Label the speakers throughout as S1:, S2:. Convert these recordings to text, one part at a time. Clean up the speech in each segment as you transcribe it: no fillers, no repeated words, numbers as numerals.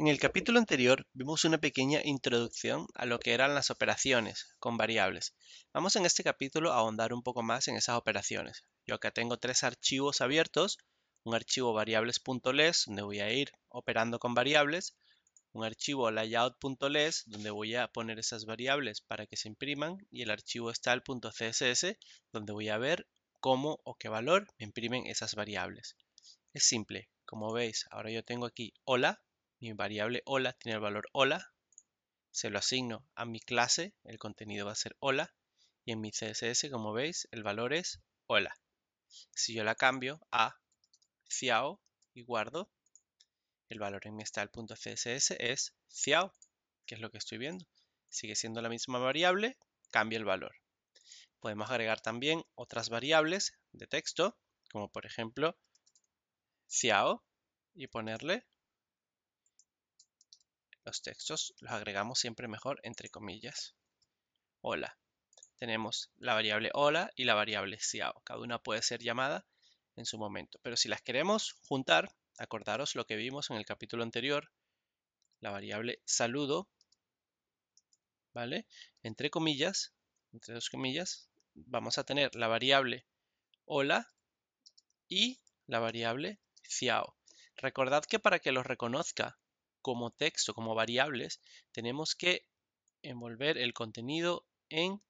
S1: En el capítulo anterior vimos una pequeña introducción a lo que eran las operaciones con variables. Vamos en este capítulo a ahondar un poco más en esas operaciones. Yo acá tengo tres archivos abiertos, un archivo variables.les donde voy a ir operando con variables, un archivo layout.les donde voy a poner esas variables para que se impriman y el archivo style.css donde voy a ver cómo o qué valor me imprimen esas variables. Es simple, como veis, ahora yo tengo aquí hola. Mi variable hola tiene el valor hola, se lo asigno a mi clase, el contenido va a ser hola, y en mi CSS, como veis, el valor es hola. Si yo la cambio a ciao y guardo, el valor en mi style.css es ciao, que es lo que estoy viendo. Sigue siendo la misma variable, cambia el valor. Podemos agregar también otras variables de texto, como por ejemplo ciao, y ponerle los textos, los agregamos siempre mejor entre comillas. Hola. Tenemos la variable hola y la variable ciao. Cada una puede ser llamada en su momento. Pero si las queremos juntar, acordaros lo que vimos en el capítulo anterior, la variable saludo, ¿vale? Entre comillas, entre dos comillas, vamos a tener la variable hola y la variable ciao. Recordad que para que los reconozca como texto, como variables, tenemos que envolver el contenido en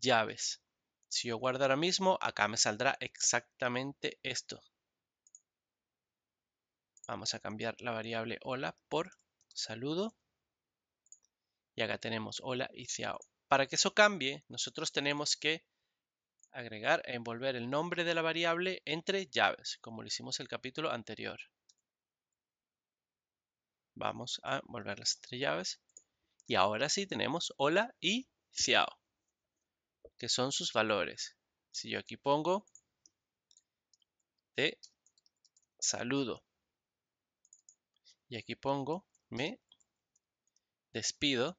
S1: llaves. Si yo guardo ahora mismo, acá me saldrá exactamente esto. Vamos a cambiar la variable hola por saludo. Y acá tenemos hola y ciao. Para que eso cambie, nosotros tenemos que agregar e envolver el nombre de la variable entre llaves, como lo hicimos el capítulo anterior. Vamos a envolverlas entre llaves. Y ahora sí tenemos hola y ciao, que son sus valores. Si yo aquí pongo te saludo y aquí pongo me despido,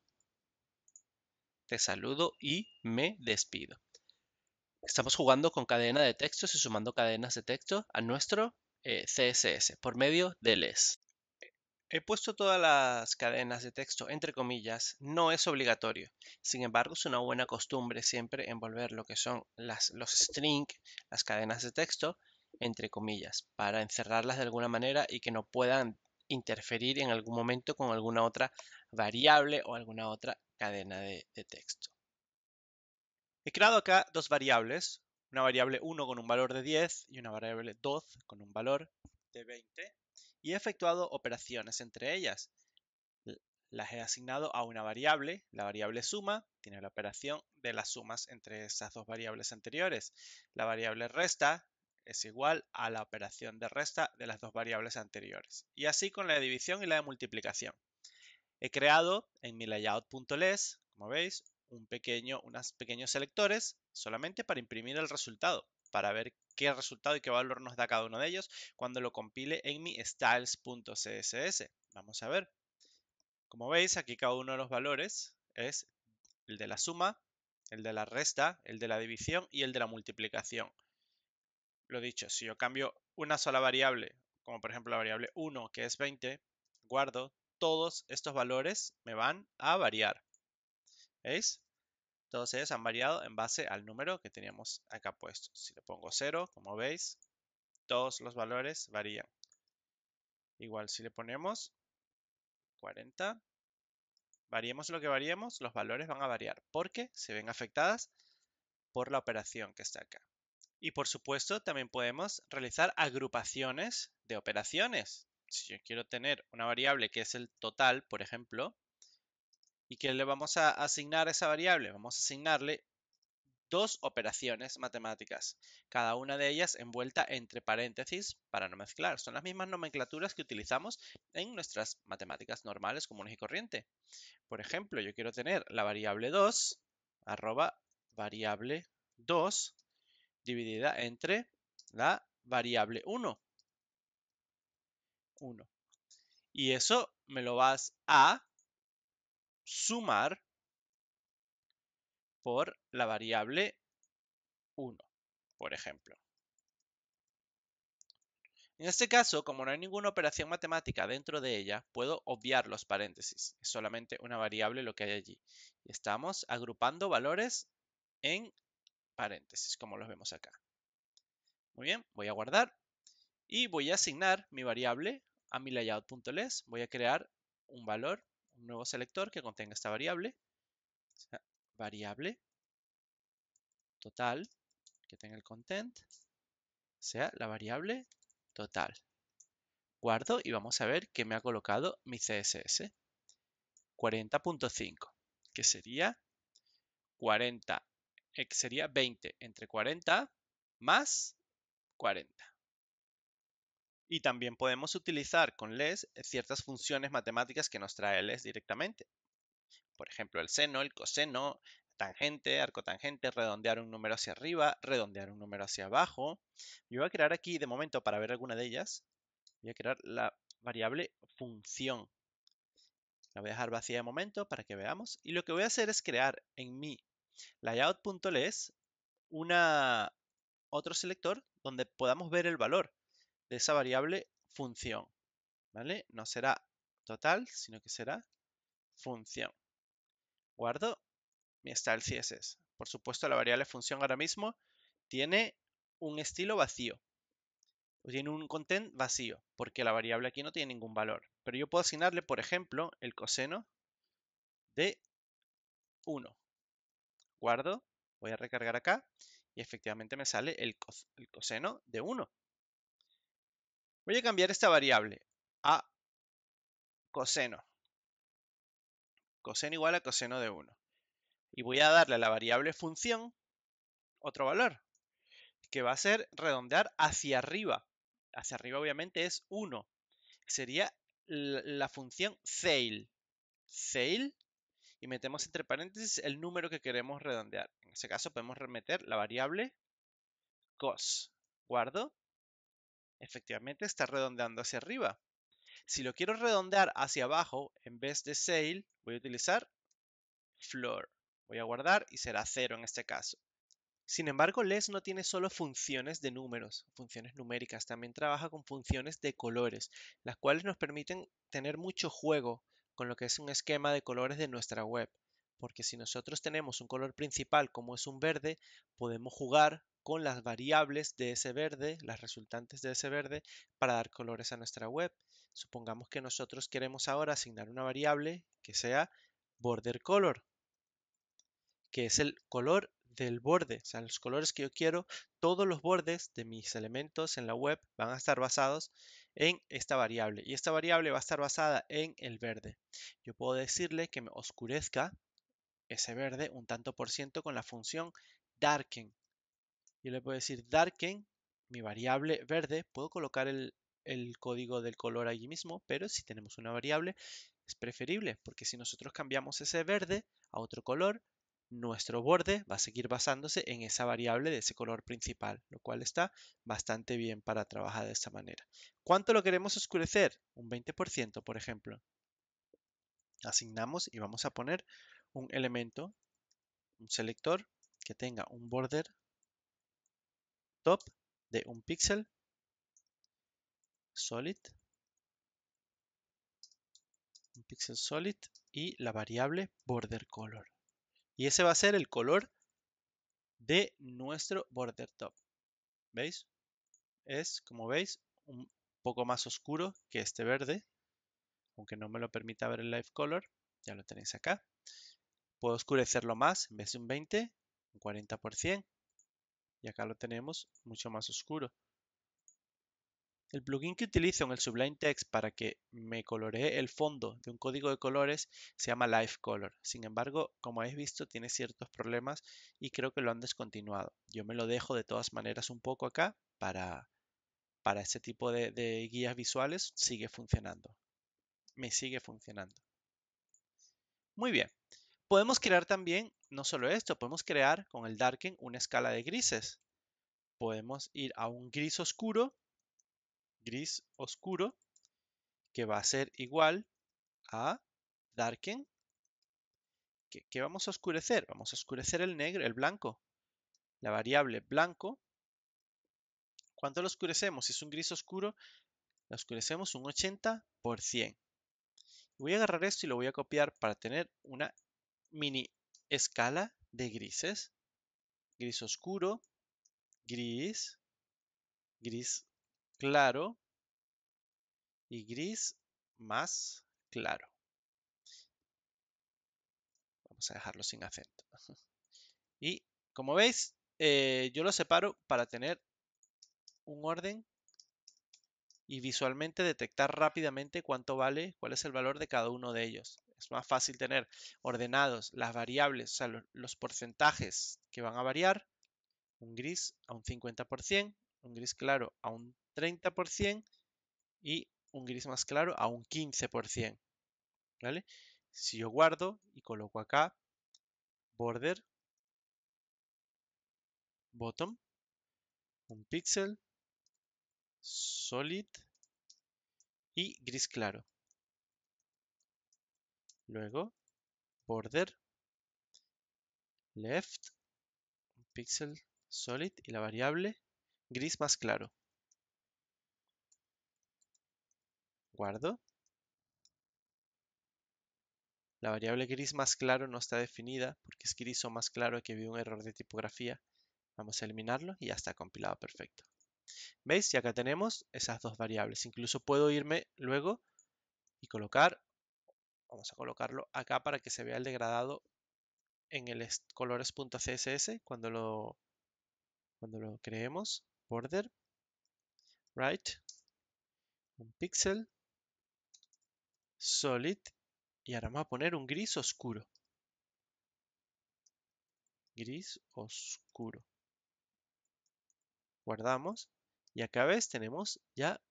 S1: te saludo y me despido. Estamos jugando con cadena de textos y sumando cadenas de texto a nuestro CSS por medio de les. He puesto todas las cadenas de texto entre comillas, no es obligatorio. Sin embargo, es una buena costumbre siempre envolver lo que son los strings, las cadenas de texto, entre comillas, para encerrarlas de alguna manera y que no puedan interferir en algún momento con alguna otra variable o alguna otra cadena de texto. He creado acá dos variables, una variable 1 con un valor de 10 y una variable 2 con un valor de 20 y he efectuado operaciones entre ellas. Las he asignado a una variable, la variable suma, tiene la operación de las sumas entre esas dos variables anteriores. La variable resta es igual a la operación de resta de las dos variables anteriores. Y así con la división y la de multiplicación. He creado en mi layout.les, como veis, unos pequeños selectores solamente para imprimir el resultado, para ver qué resultado y qué valor nos da cada uno de ellos cuando lo compile en mi styles.css. Vamos a ver. Como veis, aquí cada uno de los valores es el de la suma, el de la resta, el de la división y el de la multiplicación. Lo dicho, si yo cambio una sola variable, como por ejemplo la variable 1, que es 20, guardo, todos estos valores me van a variar. ¿Veis? Todos ellos han variado en base al número que teníamos acá puesto. Si le pongo 0, como veis, todos los valores varían. Igual si le ponemos 40, variemos lo que variemos, los valores van a variar porque se ven afectadas por la operación que está acá. Y por supuesto también podemos realizar agrupaciones de operaciones. Si yo quiero tener una variable que es el total, por ejemplo, ¿y qué le vamos a asignar a esa variable? Vamos a asignarle dos operaciones matemáticas, cada una de ellas envuelta entre paréntesis para no mezclar. Son las mismas nomenclaturas que utilizamos en nuestras matemáticas normales, comunes y corriente. Por ejemplo, yo quiero tener la variable 2, arroba variable 2, dividida entre la variable 1. Y eso me lo vas a sumar por la variable 1, por ejemplo. En este caso, como no hay ninguna operación matemática dentro de ella, puedo obviar los paréntesis. Es solamente una variable lo que hay allí. Y estamos agrupando valores en paréntesis, como los vemos acá. Muy bien, voy a guardar y voy a asignar mi variable a mi layout.les. Voy a crear un valor, un nuevo selector que contenga esta variable. O sea, variable total que tenga el content sea la variable total. Guardo y vamos a ver qué me ha colocado mi CSS. 40.5, que sería 40, sería 20 entre 40 más 40. Y también podemos utilizar con les ciertas funciones matemáticas que nos trae les directamente. Por ejemplo, el seno, el coseno, tangente, arcotangente, redondear un número hacia arriba, redondear un número hacia abajo. Yo voy a crear aquí, de momento, para ver alguna de ellas, voy a crear la variable función. La voy a dejar vacía de momento para que veamos. Y lo que voy a hacer es crear en mi layout.les otro selector donde podamos ver el valor de esa variable función. ¿Vale? No será total, sino que será función. Guardo mi style CSS. Por supuesto, la variable función ahora mismo tiene un estilo vacío. Tiene un content vacío, porque la variable aquí no tiene ningún valor. Pero yo puedo asignarle, por ejemplo, el coseno de 1. Guardo, voy a recargar acá y efectivamente me sale el coseno de 1. Voy a cambiar esta variable a coseno. Coseno igual a coseno de 1. Y voy a darle a la variable función otro valor, que va a ser redondear hacia arriba. Hacia arriba obviamente es 1. Sería la función ceil. Ceil, y metemos entre paréntesis el número que queremos redondear. En este caso podemos meter la variable cos. Guardo. Efectivamente está redondeando hacia arriba. Si lo quiero redondear hacia abajo, en vez de ceil, voy a utilizar floor. Voy a guardar y será 0 en este caso. Sin embargo, les no tiene solo funciones de números, funciones numéricas, también trabaja con funciones de colores, las cuales nos permiten tener mucho juego con lo que es un esquema de colores de nuestra web. Porque si nosotros tenemos un color principal como es un verde, podemos jugar con las variables de ese verde, las resultantes de ese verde, para dar colores a nuestra web. Supongamos que nosotros queremos ahora asignar una variable que sea border color, que es el color del borde, o sea, los colores que yo quiero, todos los bordes de mis elementos en la web van a estar basados en esta variable y esta variable va a estar basada en el verde. Yo puedo decirle que me oscurezca ese verde un tanto por ciento con la función darken. Yo le puedo decir darken, mi variable verde, puedo colocar el código del color allí mismo, pero si tenemos una variable es preferible porque si nosotros cambiamos ese verde a otro color, nuestro borde va a seguir basándose en esa variable de ese color principal, lo cual está bastante bien para trabajar de esta manera. ¿Cuánto lo queremos oscurecer? Un 20%, por ejemplo. Asignamos y vamos a poner un elemento, un selector que tenga un border top de un píxel solid, un píxel solid y la variable border color. Y ese va a ser el color de nuestro border top. ¿Veis? Es, como veis, un poco más oscuro que este verde, aunque no me lo permita ver el live color, ya lo tenéis acá. Puedo oscurecerlo más, en vez de un 20, un 40%, y acá lo tenemos mucho más oscuro. El plugin que utilizo en el Sublime Text para que me coloree el fondo de un código de colores se llama Live Color. Sin embargo, como habéis visto, tiene ciertos problemas y creo que lo han descontinuado. Yo me lo dejo de todas maneras un poco acá para este tipo de guías visuales. Sigue funcionando. Me sigue funcionando. Muy bien. Podemos crear también, no solo esto, podemos crear con el Darken una escala de grises. Podemos ir a un gris oscuro, que va a ser igual a Darken. ¿Qué vamos a oscurecer? Vamos a oscurecer el negro, el blanco. La variable blanco ¿Cuánto lo oscurecemos? Si es un gris oscuro, lo oscurecemos un 80%. Voy a agarrar esto y lo voy a copiar para tener una mini escala de grises. Gris oscuro, gris, gris claro y gris más claro. Vamos a dejarlo sin acento. Y como veis, yo lo separo para tener un orden y visualmente detectar rápidamente cuánto vale, cuál es el valor de cada uno de ellos. Es más fácil tener ordenados las variables, o sea, los porcentajes que van a variar, un gris a un 50%, un gris claro a un 30% y un gris más claro a un 15%. ¿Vale? Si yo guardo y coloco acá border, bottom, un pixel, solid y gris claro. Luego border, left, un pixel, solid y la variable gris más claro. Guardo. La variable gris más claro no está definida porque es gris o más claro, que había un error de tipografía. Vamos a eliminarlo y ya está compilado perfecto. ¿Veis? Y acá tenemos esas dos variables. Incluso puedo irme luego y colocar, vamos a colocarlo acá para que se vea el degradado en el colores.css cuando lo creemos. Border, right, un pixel, solid y ahora vamos a poner un gris oscuro. Gris oscuro. Guardamos y acá ves tenemos ya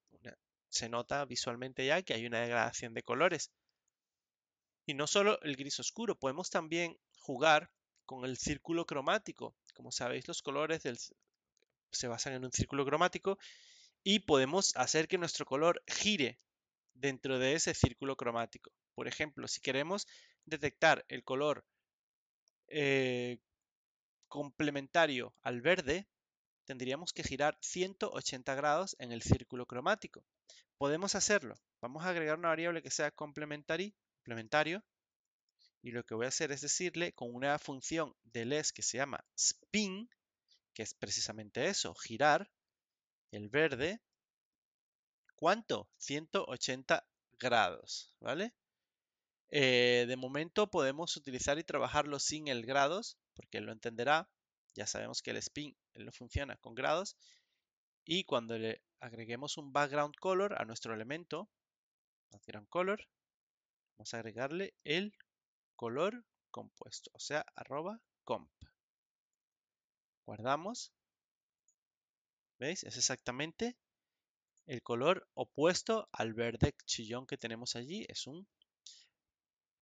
S1: se nota visualmente ya que hay una degradación de colores. Y no solo el gris oscuro, podemos también jugar con el círculo cromático. Como sabéis, los colores se basan en un círculo cromático y podemos hacer que nuestro color gire dentro de ese círculo cromático. Por ejemplo, si queremos detectar el color complementario al verde, tendríamos que girar 180 grados en el círculo cromático. Podemos hacerlo. Vamos a agregar una variable que sea complementario. Y lo que voy a hacer es decirle con una función de less que se llama spin, que es precisamente eso, girar el verde. ¿Cuánto? 180 grados, ¿vale? De momento podemos utilizar y trabajarlo sin el grados, porque él lo entenderá. Ya sabemos que el spin él no funciona con grados. Y cuando le agreguemos un background color a nuestro elemento, background color, vamos a agregarle el color compuesto, o sea, @comp. Guardamos. ¿Veis? Es exactamente el color opuesto al verde chillón que tenemos allí. Es un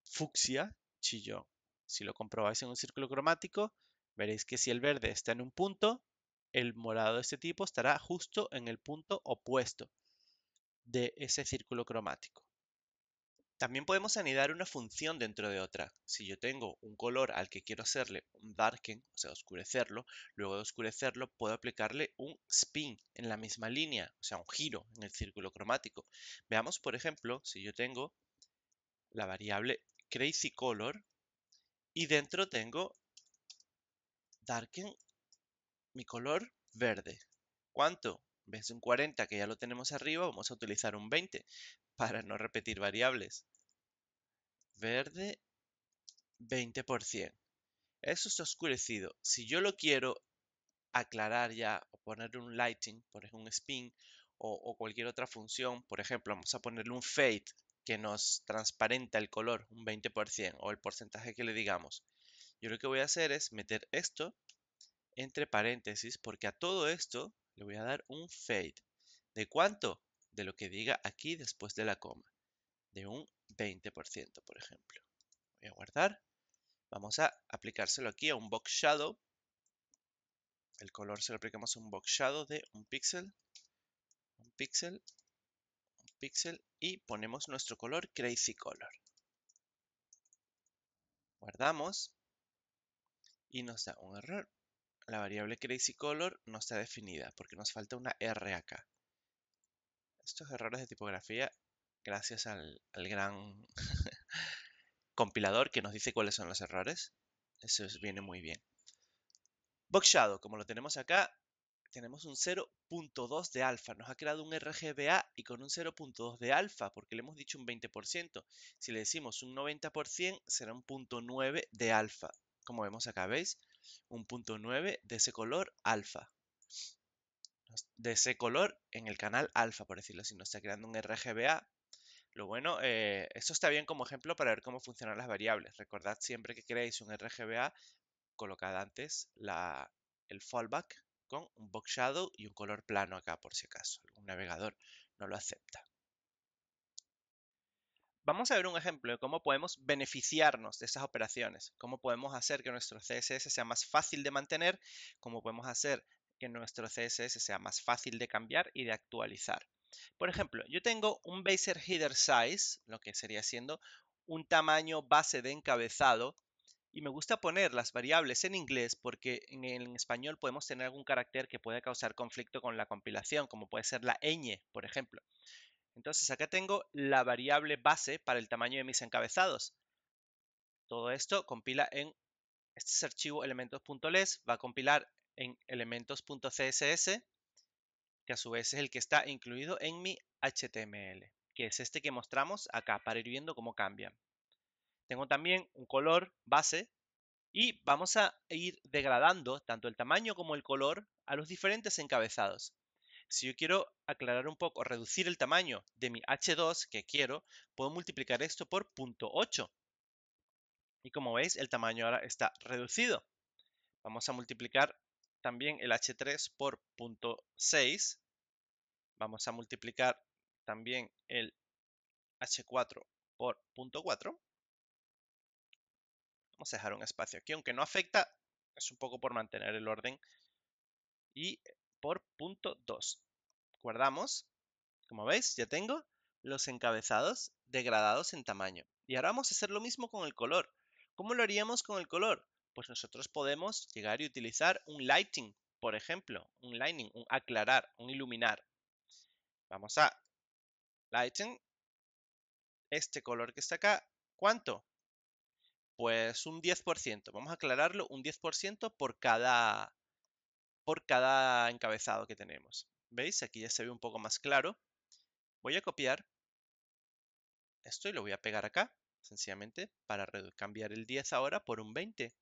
S1: fucsia chillón. Si lo comprobáis en un círculo cromático, veréis que si el verde está en un punto, el morado de este tipo estará justo en el punto opuesto de ese círculo cromático. También podemos anidar una función dentro de otra. Si yo tengo un color al que quiero hacerle un darken, o sea, oscurecerlo, luego de oscurecerlo puedo aplicarle un spin en la misma línea, o sea, un giro en el círculo cromático. Veamos, por ejemplo, si yo tengo la variable crazyColor y dentro tengo darken mi color verde. ¿Cuánto? En vez de un 40 que ya lo tenemos arriba, vamos a utilizar un 20 para no repetir variables. Verde 20%. Eso está oscurecido. Si yo lo quiero aclarar ya o ponerle un lighting, por ejemplo un spin o cualquier otra función, por ejemplo, vamos a ponerle un fade que nos transparenta el color un 20% o el porcentaje que le digamos. Yo lo que voy a hacer es meter esto entre paréntesis porque a todo esto le voy a dar un fade. ¿De cuánto? De lo que diga aquí después de la coma. De un 20%, por ejemplo. Voy a guardar. Vamos a aplicárselo aquí a un box shadow. El color se lo aplicamos a un box shadow de un píxel, un píxel, un píxel y ponemos nuestro color crazyColor. Guardamos y nos da un error. la variable crazyColor no está definida porque nos falta una R acá. Estos errores de tipografía, gracias al gran compilador que nos dice cuáles son los errores. Eso viene muy bien. Box Shadow, como lo tenemos acá, tenemos un 0.2 de alfa. Nos ha creado un RGBA y con un 0.2 de alfa, porque le hemos dicho un 20%. Si le decimos un 90%, será un 0.9 de alfa. Como vemos acá, ¿veis? Un 0.9 de ese color alfa. De ese color en el canal alfa, por decirlo así. Nos está creando un RGBA. Lo bueno, esto está bien como ejemplo para ver cómo funcionan las variables. Recordad siempre que creéis un RGBA, colocad antes el fallback con un box shadow y un color plano acá por si acaso. Algún navegador no lo acepta. Vamos a ver un ejemplo de cómo podemos beneficiarnos de estas operaciones. Cómo podemos hacer que nuestro CSS sea más fácil de mantener. Cómo podemos hacer que nuestro CSS sea más fácil de cambiar y de actualizar. Por ejemplo, yo tengo un Bezier Header Size, lo que sería siendo un tamaño base de encabezado, y me gusta poner las variables en inglés porque en español podemos tener algún carácter que puede causar conflicto con la compilación, como puede ser la ñ, por ejemplo. Entonces acá tengo la variable base para el tamaño de mis encabezados. Todo esto compila en este archivo elementos.les, va a compilar en elementos.css, que a su vez es el que está incluido en mi HTML, que es este que mostramos acá para ir viendo cómo cambian. Tengo también un color base y vamos a ir degradando tanto el tamaño como el color a los diferentes encabezados. Si yo quiero aclarar un poco, reducir el tamaño de mi H2 que quiero, puedo multiplicar esto por 0.8. Y como veis, el tamaño ahora está reducido. Vamos a multiplicar también el H3 por 0.6. Vamos a multiplicar también el H4 por 0.4. Vamos a dejar un espacio aquí, aunque no afecta, es un poco por mantener el orden. Y por 0.2. Guardamos. Como veis, ya tengo los encabezados degradados en tamaño. Y ahora vamos a hacer lo mismo con el color. ¿Cómo lo haríamos con el color? Pues nosotros podemos llegar y utilizar un lighting, por ejemplo, un lighting, un aclarar, un iluminar. Vamos a lighting, este color que está acá, ¿cuánto? Pues un 10%. Vamos a aclararlo un 10% por cada encabezado que tenemos. ¿Veis? Aquí ya se ve un poco más claro. Voy a copiar esto y lo voy a pegar acá, sencillamente para cambiar el 10 ahora por un 20.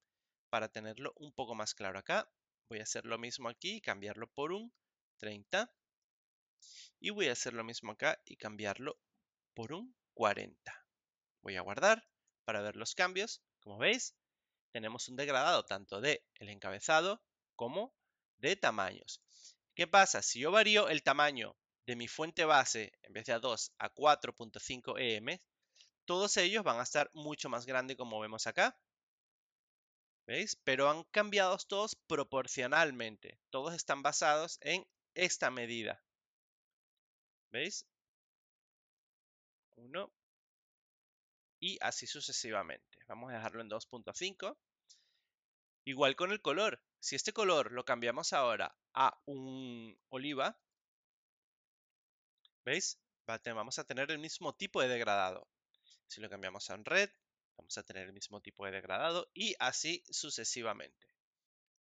S1: Para tenerlo un poco más claro acá, voy a hacer lo mismo aquí y cambiarlo por un 30. Y voy a hacer lo mismo acá y cambiarlo por un 40. Voy a guardar para ver los cambios. Como veis, tenemos un degradado tanto de el encabezado como de tamaños. ¿Qué pasa? Si yo varío el tamaño de mi fuente base en vez de A2 a 4.5 EM, todos ellos van a estar mucho más grandes como vemos acá. ¿Veis? Pero han cambiado todos proporcionalmente. Todos están basados en esta medida. ¿Veis? 1 y así sucesivamente. Vamos a dejarlo en 2.5. Igual con el color. Si este color lo cambiamos ahora a un oliva, ¿veis? Vamos a tener el mismo tipo de degradado. Si lo cambiamos a un red, vamos a tener el mismo tipo de degradado y así sucesivamente.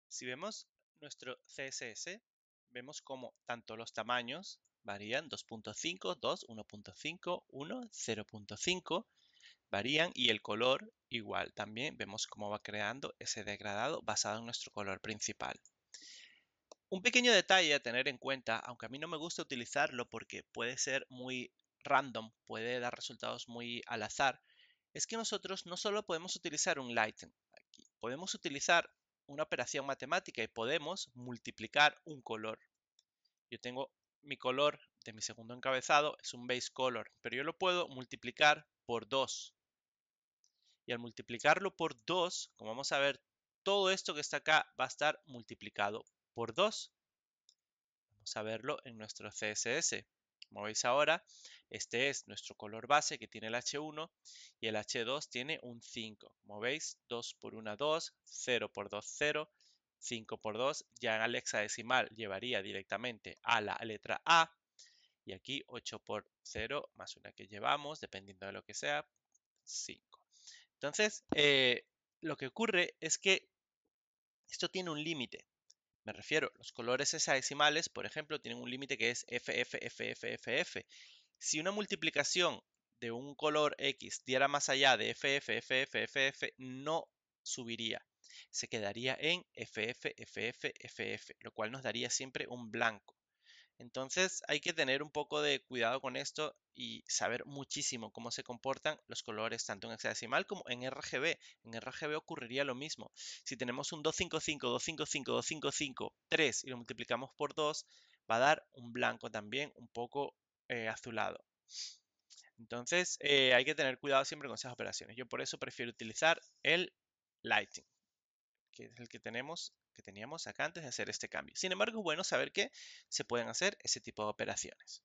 S1: Si vemos nuestro CSS, vemos como tanto los tamaños varían 2.5, 2, 1.5, 1, 0.5, varían y el color igual. También vemos cómo va creando ese degradado basado en nuestro color principal. Un pequeño detalle a tener en cuenta, aunque a mí no me gusta utilizarlo porque puede ser muy random, puede dar resultados muy al azar, es que nosotros no solo podemos utilizar un lighten aquí, podemos utilizar una operación matemática y podemos multiplicar un color. Yo tengo mi color de mi segundo encabezado, es un base color, pero yo lo puedo multiplicar por 2. Y al multiplicarlo por 2, como vamos a ver, todo esto que está acá va a estar multiplicado por 2. Vamos a verlo en nuestro CSS. Como veis ahora, este es nuestro color base que tiene el H1 y el H2 tiene un 5. Como veis, 2 por 1, 2, 0 por 2, 0, 5 por 2 ya en el hexadecimal llevaría directamente a la letra A. Y aquí 8 por 0 más una que llevamos, dependiendo de lo que sea, 5. Entonces, lo que ocurre es que esto tiene un límite. Me refiero, los colores hexadecimales, por ejemplo, tienen un límite que es FF. Si una multiplicación de un color X diera más allá de FF, no subiría. Se quedaría en FF, lo cual nos daría siempre un blanco. Entonces hay que tener un poco de cuidado con esto y saber muchísimo cómo se comportan los colores tanto en hexadecimal como en RGB. En RGB ocurriría lo mismo. Si tenemos un 255, 255, 255, 3 y lo multiplicamos por 2, va a dar un blanco también un poco azulado. Entonces hay que tener cuidado siempre con esas operaciones. Yo por eso prefiero utilizar el lighting, que es el que teníamos acá antes de hacer este cambio. Sin embargo, es bueno saber que se pueden hacer ese tipo de operaciones.